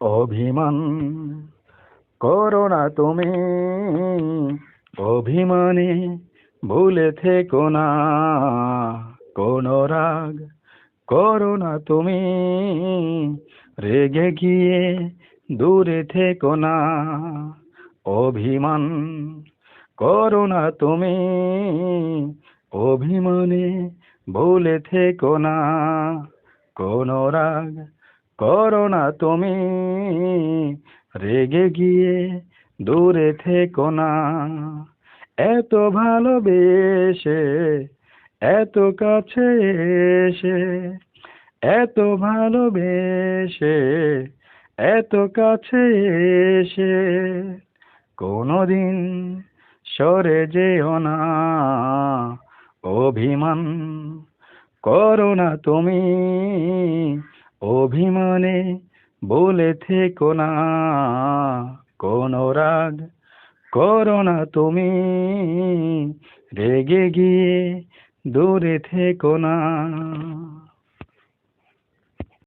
অভিমান করো না তুমি, অভিমানে ভুলে থেকো না। কোনো রাগ করো না তুমি, রেগে গিয়ে দূরে থেকো না। অভিমান করো না তুমি, অভিমানে ভুলে থেকো না। কোনো রাগ করো না তুমি, রেগে গিয়ে দূরে থেকো না। এত ভালোবেসে এত কাছে এসে, এত ভালোবেসে এত কাছে এসে কোনদিন সরে যেও না। অভিমান করো না তুমি, অভিমানে বলে থেকো না। কোনো রাগ করো না তুমি, রেগে গিয়ে দূরে থেকো না।